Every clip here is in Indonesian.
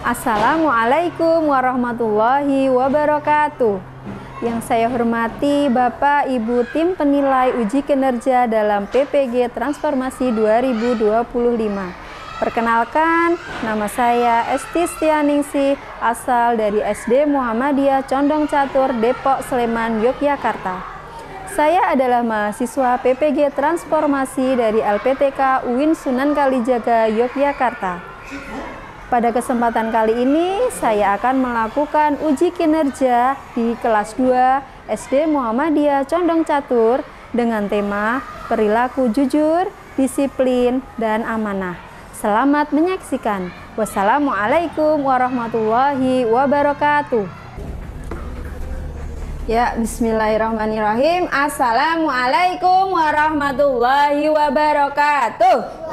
Assalamualaikum warahmatullahi wabarakatuh. Yang saya hormati Bapak Ibu tim penilai uji kinerja dalam PPG Transformasi 2025. Perkenalkan, nama saya Esti Stianingsih, asal dari SD Muhammadiyah Condong Catur, Depok, Sleman, Yogyakarta. Saya adalah mahasiswa PPG Transformasi dari LPTK UIN Sunan Kalijaga, Yogyakarta. Pada kesempatan kali ini, saya akan melakukan uji kinerja di kelas 2 SD Muhammadiyah Condong Catur dengan tema perilaku jujur, disiplin, dan amanah. Selamat menyaksikan. Wassalamualaikum warahmatullahi wabarakatuh. Ya, bismillahirrahmanirrahim. Assalamualaikum warahmatullahi wabarakatuh.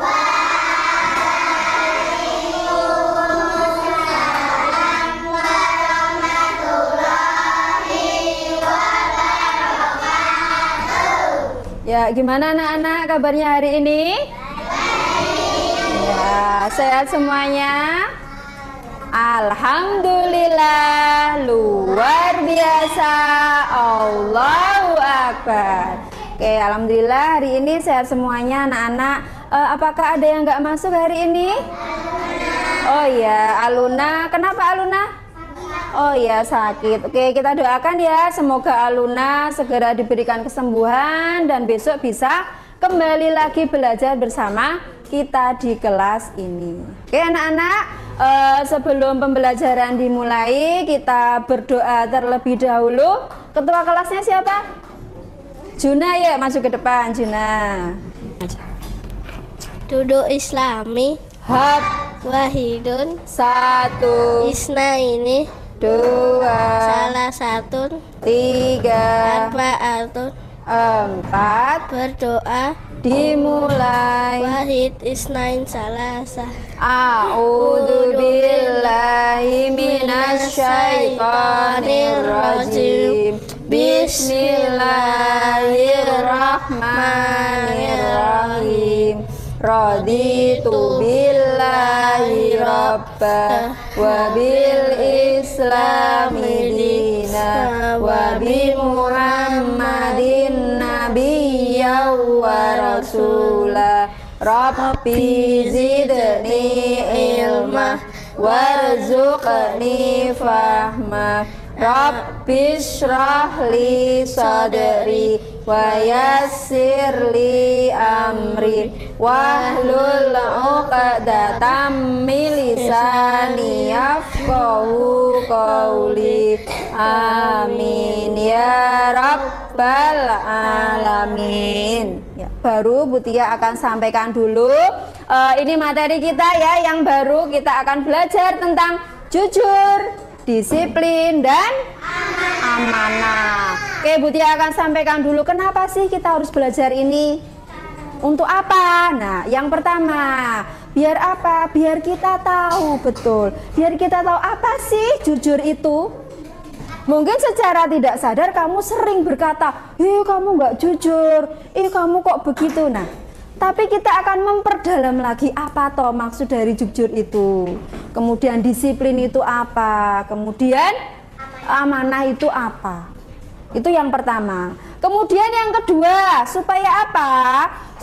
Ya, gimana anak-anak kabarnya hari ini? Ya, sehat semuanya? Alhamdulillah, luar biasa, Allahu Akbar. Oke, alhamdulillah hari ini sehat semuanya anak-anak. Apakah ada yang nggak masuk hari ini? Oh ya, Aluna. Kenapa Aluna? Oh ya, sakit. Oke, kita doakan ya, semoga Aluna segera diberikan kesembuhan dan besok bisa kembali lagi belajar bersama kita di kelas ini. Oke anak-anak, sebelum pembelajaran dimulai, kita berdoa terlebih dahulu. Ketua kelasnya siapa? Juna ya, masuk ke depan Juna. Duduk Islami. Hab. Wahidun. Satu. Isna ini. Dua. Salah satu. Tiga. Arba'atun. Empat. Berdoa. Dimulai. Wahid isnain salasa. A'udzu billahi minasyaitonir rajim. Bismillahirrahmanirrahim. Raditu billahi rabba wa bil islami dina wa bi muhammadin nabiyya wa rasula. Rabbi zidni ilma warzuqni fahma. Rabbi shrah li sadri wa yassir li amri wahlul 'uqdatam min lisani yafqahu qawli. Amin ya rabbal alamin. Ya, baru Bu Tia akan sampaikan dulu. Ini materi kita ya, yang baru kita akan belajar tentang jujur, disiplin, dan amanah. Oke, Bu Tia akan sampaikan dulu kenapa sih kita harus belajar ini. Untuk apa? Nah, yang pertama, biar apa? Biar kita tahu betul. Biar kita tahu apa sih jujur itu. Mungkin secara tidak sadar kamu sering berkata, "Ih, kamu nggak jujur. Ih, kamu kok begitu." Nah, tapi kita akan memperdalam lagi apa toh maksud dari jujur itu. Kemudian disiplin itu apa? Kemudian amanah itu apa? Itu yang pertama. Kemudian yang kedua, supaya apa?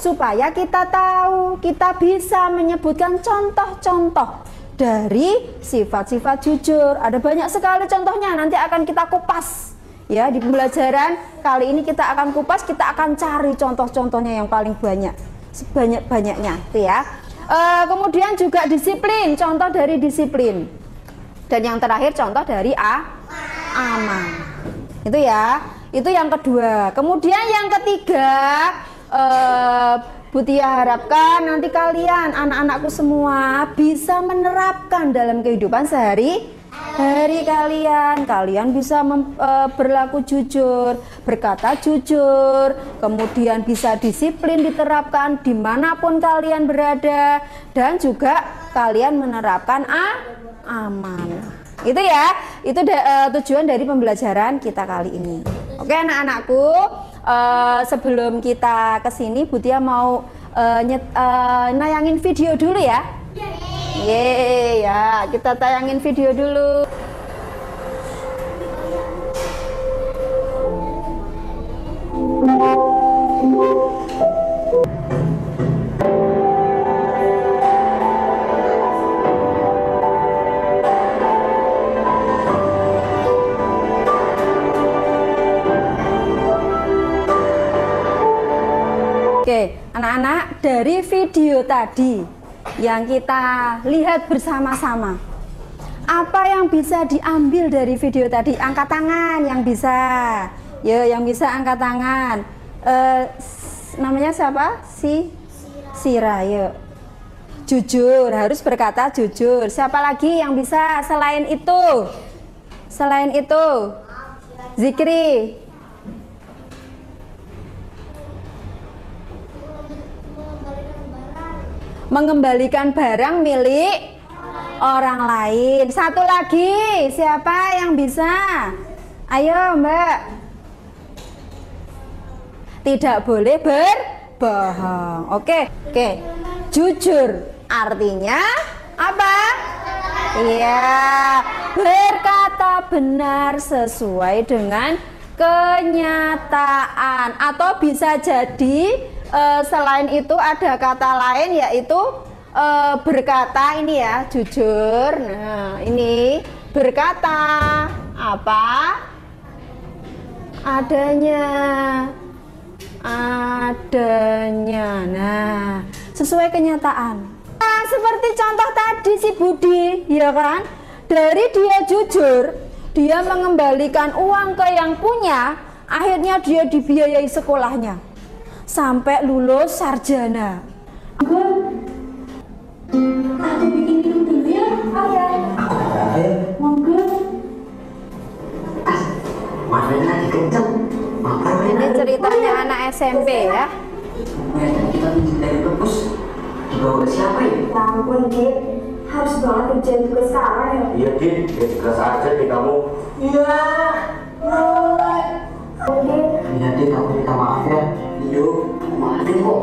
Supaya kita tahu, kita bisa menyebutkan contoh-contoh dari sifat-sifat jujur. Ada banyak sekali contohnya, nanti akan kita kupas. Ya, di pembelajaran kali ini kita akan kupas, kita akan cari contoh-contohnya yang paling banyak. Sebanyak-banyaknya itu ya. Kemudian juga disiplin, contoh dari disiplin. Dan yang terakhir contoh dari aman. Itu ya, itu yang kedua. Kemudian yang ketiga, Bu Tia harapkan nanti kalian, anak-anakku semua, bisa menerapkan dalam kehidupan sehari-hari kalian bisa berlaku jujur, berkata jujur, kemudian bisa disiplin diterapkan dimanapun kalian berada, dan juga kalian menerapkan amanah. Itu ya, itu tujuan dari pembelajaran kita kali ini. Oke anak-anakku, sebelum kita kesini Bu Tia mau nayangin video dulu ya. Ye, ya, kita tayangin video dulu. Oke, anak-anak, dari video tadi yang kita lihat bersama-sama, apa yang bisa diambil dari video tadi? Angkat tangan yang bisa. Yo, yang bisa angkat tangan. Namanya siapa? Sira. Yuk. Jujur, harus berkata jujur. Siapa lagi yang bisa selain itu? Selain itu, Zikri. Mengembalikan barang milik orang lain. Satu lagi, siapa yang bisa? Ayo, Mbak. Tidak boleh berbohong. Oke. Jujur artinya apa? Iya, berkata benar sesuai dengan kenyataan. Atau bisa jadi selain itu ada kata lain, yaitu berkata ini ya, jujur. Nah, ini berkata apa? Adanya. Nah, sesuai kenyataan. Nah, seperti contoh tadi si Budi, ya kan? Dari dia jujur, dia mengembalikan uang ke yang punya, akhirnya dia dibiayai sekolahnya sampai lulus sarjana. Aku bikin minum dulu ya. Monggo. Makanya lagi kenceng. Ini ceritanya anak SMP ya. Kita mencintai perpus. Dibawa siapa ya? Ya ampun, Dit. Harus banget kerjaan tugas sekarang ya. Iya, Dit. Ya tugas aja di kamu. Iya. Iya, Dit. Aku minta maaf ya. Iya, maafin kok.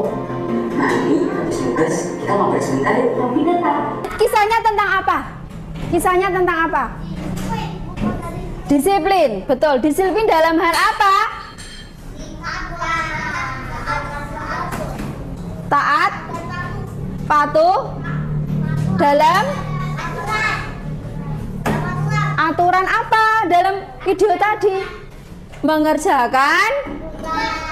Nanti habis tugas kita mampir sebentar ya. Tapi tetap. Kisahnya tentang apa? Kisahnya tentang apa? Disiplin. Betul. Disiplin dalam hal apa? Taat, patuh dalam aturan apa dalam video tadi? Mengerjakan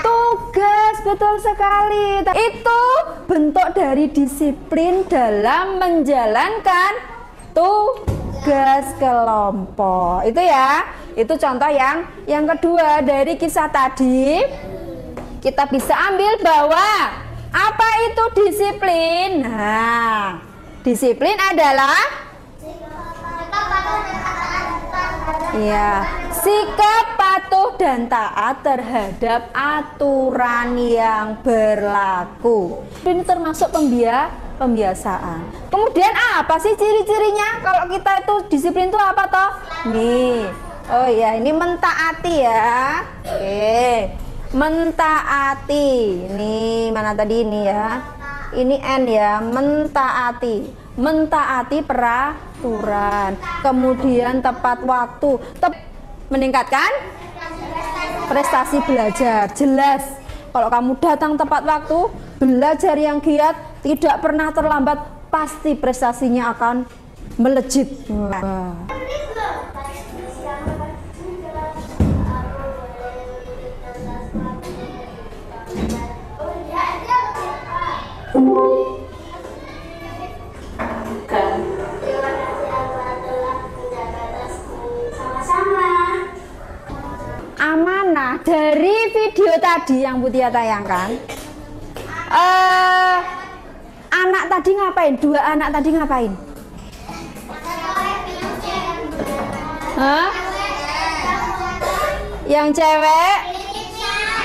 tugas. Betul sekali. Itu bentuk dari disiplin dalam menjalankan tugas kelompok. Itu ya. Itu contoh yang kedua dari kisah tadi. Kita bisa ambil bahwa apa itu disiplin? Nah, disiplin adalah ya, sikap patuh dan taat terhadap aturan yang berlaku. Ini termasuk pembiasaan. Kemudian apa sih ciri-cirinya? Kalau kita itu disiplin itu apa toh? Nih. Oh ya, ini mentaati ya. Oke. Mentaati. Ini mana tadi ini ya? Ini N ya, mentaati. Mentaati peraturan. Kemudian tepat waktu. Meningkatkan prestasi belajar. Jelas. Kalau kamu datang tepat waktu, belajar yang giat, tidak pernah terlambat, pasti prestasinya akan melejit. Amanah dari video tadi yang Mutia tayangkan, anak tadi ngapain? Dua anak tadi ngapain? Hah? Yang cewek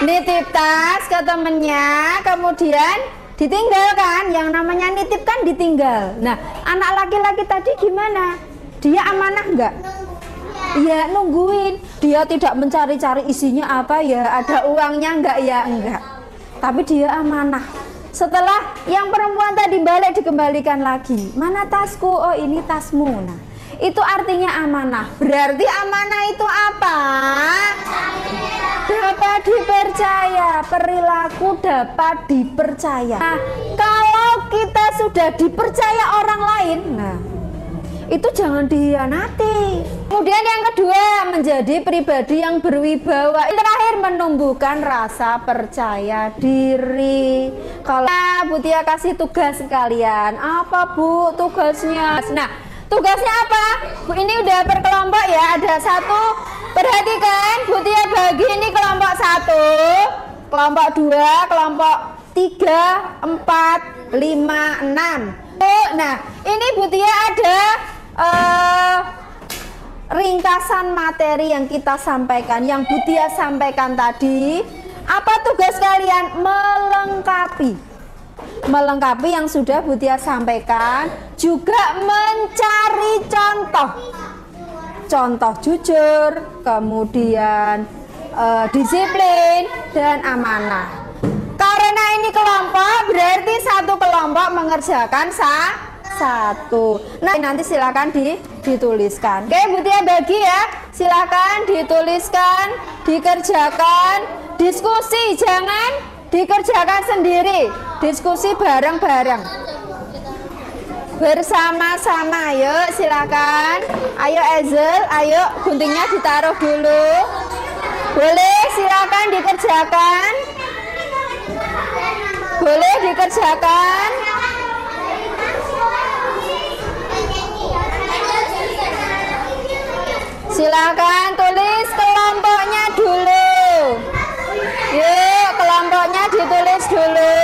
nitip tas ke temennya, kemudian ditinggalkan. Yang namanya nitip kan ditinggal. Nah, anak laki-laki tadi gimana? Dia amanah enggak? Ya, nungguin. Dia tidak mencari-cari isinya apa ya, ada uangnya enggak ya, enggak. Tapi dia amanah. Setelah yang perempuan tadi balik, dikembalikan lagi. Mana tasku? Oh, ini tasmu. Nah, itu artinya amanah. Berarti amanah itu apa? Dapat dipercaya, perilaku dapat dipercaya. Nah, kalau kita sudah dipercaya orang lain, nah itu jangan dihianati. Kemudian yang kedua, menjadi pribadi yang berwibawa. Yang terakhir, menumbuhkan rasa percaya diri. Kalau Bu Tia kasih tugas sekalian, apa Bu tugasnya? Nah, tugasnya apa? Bu, ini udah per kelompok ya, ada satu. Perhatikan, Bu Tia bagi ini kelompok 1, kelompok 2, kelompok 3, 4, 5, 6. Nah, ini Bu Tia ada ringkasan materi yang kita sampaikan, yang Bu Tia sampaikan tadi. Apa tugas kalian? Melengkapi yang sudah Bu Tia sampaikan, juga mencari contoh jujur, kemudian disiplin dan amanah. Karena ini kelompok, berarti satu kelompok mengerjakan satu. Nah, nanti silakan dituliskan. Oke, Bu Tia bagi ya. Silakan dituliskan, dikerjakan, diskusi, jangan dikerjakan sendiri. Diskusi bareng-bareng. Bersama-sama, yuk silakan. Ayo Ezel, ayo guntingnya ditaruh dulu. Boleh, silakan dikerjakan. Boleh dikerjakan. Silakan tulis kelompoknya dulu. Yuk, kelompoknya ditulis dulu.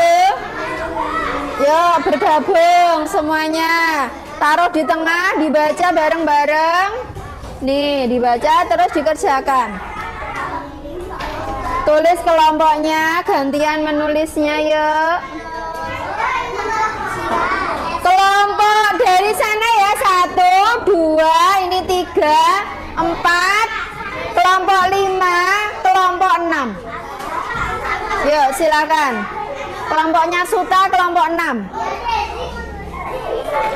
Yuk, bergabung semuanya. Taruh di tengah, dibaca bareng-bareng. Nih, dibaca terus dikerjakan. Tulis kelompoknya, gantian menulisnya yuk. Kelompok dari sana ya, 1, 2, ini 3, 4, kelompok 5, kelompok 6. Yuk silakan. Kelompoknya Suta, kelompok 6.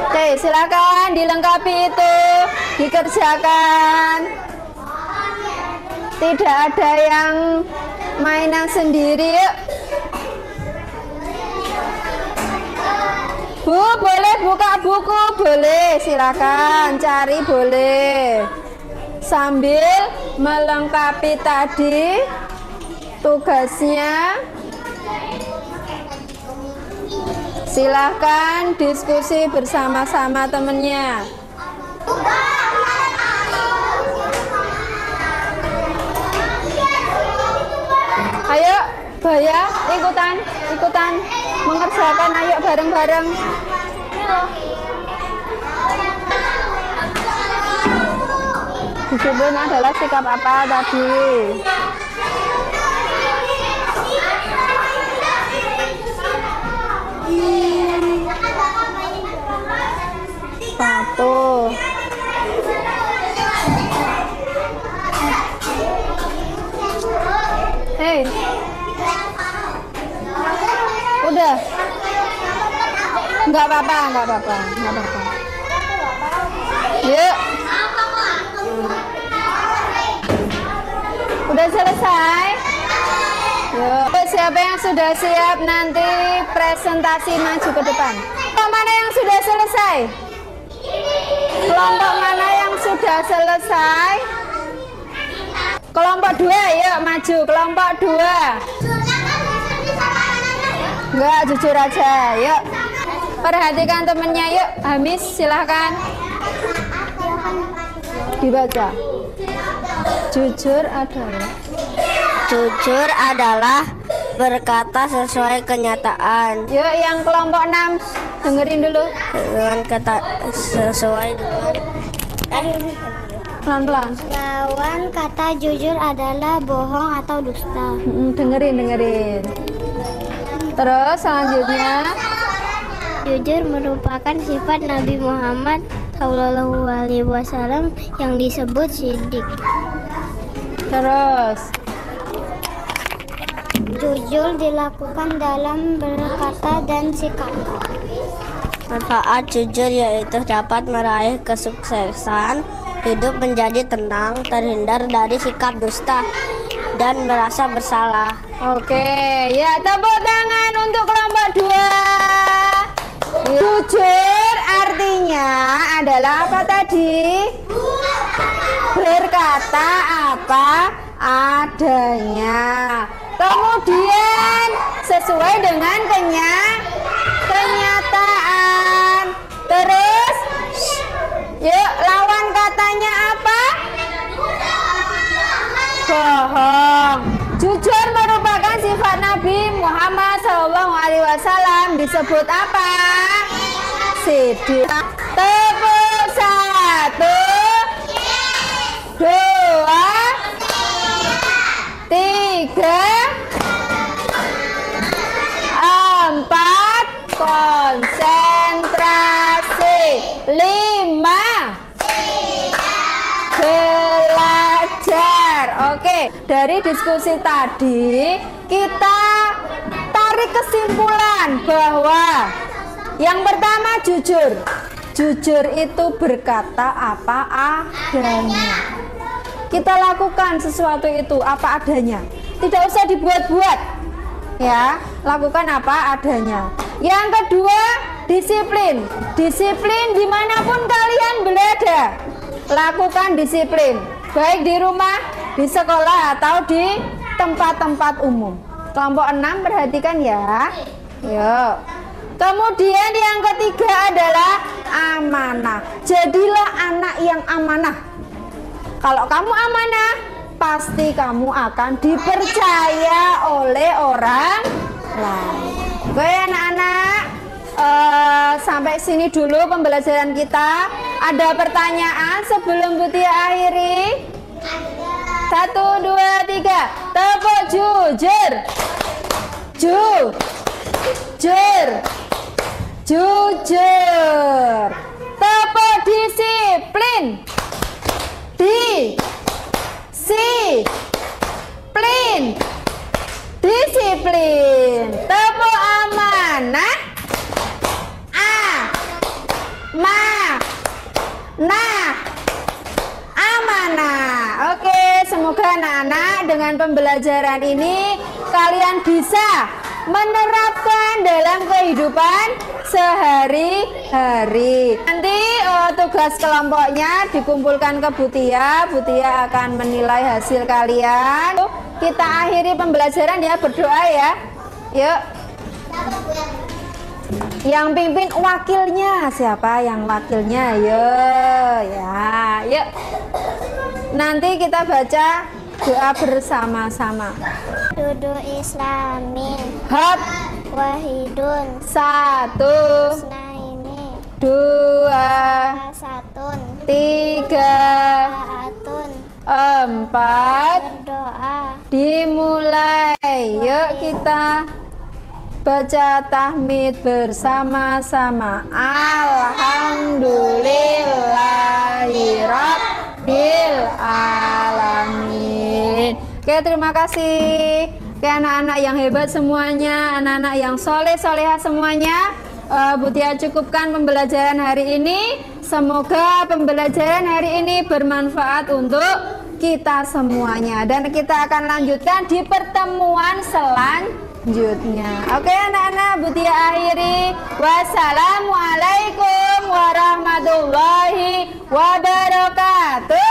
Oke, silakan dilengkapi itu, dikerjakan. Tidak ada yang mainan sendiri. Yuk. Bu, boleh buka buku? Boleh, silakan cari, boleh. Sambil melengkapi tadi tugasnya, silahkan diskusi bersama-sama temennya. Ayo, Baya, ikutan mengerjakan, ayo bareng-bareng. Disiplin adalah sikap apa tadi? Satu. Hei. Udah. Enggak apa-apa. Yuk. Udah selesai? Yuk. Siapa yang sudah siap nanti presentasi maju ke depan? Kelompok mana yang sudah selesai? Kelompok mana yang sudah selesai? Kelompok 2, yuk maju. Kelompok 2. Enggak, jujur aja. Yuk. Perhatikan temennya, yuk. Hamis, silahkan. Dibaca. Jujur adalah berkata sesuai kenyataan. Yuk, yang kelompok 6 dengerin dulu. Dengan kata sesuai dengan Pelan-pelan. lawan kata jujur adalah bohong atau dusta. Dengerin. Terus selanjutnya, Jujur merupakan sifat Nabi Muhammad SAW yang disebut siddiq. terus Jujur dilakukan dalam berkata dan sikap. Manfaat jujur yaitu dapat meraih kesuksesan, hidup menjadi tenang, terhindar dari sikap dusta, dan merasa bersalah. Oke, ya tepuk tangan untuk kelompok 2. Jujur artinya adalah apa tadi? Berkata apa adanya. Kemudian sesuai dengan kenyataan. Terus, yuk lawan katanya apa? Bohong. Jujur merupakan sifat Nabi Muhammad SAW. Disebut apa? Siddiq. Tepuk 1, 2, 3, 4, konsentrasi. 5, belajar. Oke, dari diskusi tadi kita tarik kesimpulan bahwa yang pertama jujur. Jujur itu berkata apa adanya. Kita lakukan sesuatu itu apa adanya. Tidak usah dibuat-buat. Ya, lakukan apa adanya. Yang kedua, disiplin. Disiplin dimanapun kalian berada. Lakukan disiplin. Baik di rumah, di sekolah, atau di tempat-tempat umum. Kelompok 6 perhatikan ya. Yuk. Kemudian yang ketiga adalah amanah. Jadilah anak yang amanah. Kalau kamu amanah, pasti kamu akan dipercaya oleh orang lain. Oke anak-anak, sampai sini dulu pembelajaran kita. Ada pertanyaan sebelum Butia akhiri? 1, 2, 3. Tepuk jujur. Jujur. Jujur. Tepuk disiplin. Disiplin. Disiplin. Tepuk amanah. Amanah. Oke, semoga anak-anak dengan pembelajaran ini kalian bisa menerapkan dalam kehidupan sehari-hari. Nanti tugas kelompoknya dikumpulkan ke Butia. Butia akan menilai hasil kalian. Kita akhiri pembelajaran ya, berdoa ya. Yuk. Yang pimpin wakilnya siapa? Yang wakilnya, yuk. Nanti kita baca doa bersama-sama. Dudu Islamin Hab wahidun 1, Naini 2, Asatun 3, Atun 4. Berdoa Dimulai. Yuk kita baca tahmid bersama-sama. Alhamdulillahirabbil alamin. Oke, terima kasih. Oke, anak-anak yang hebat semuanya, anak-anak yang soleh-solehah semuanya. Butia cukupkan pembelajaran hari ini. Semoga pembelajaran hari ini bermanfaat untuk kita semuanya. Dan kita akan lanjutkan di pertemuan selanjutnya. Oke anak-anak, Butia akhiri. Wassalamualaikum warahmatullahi wabarakatuh.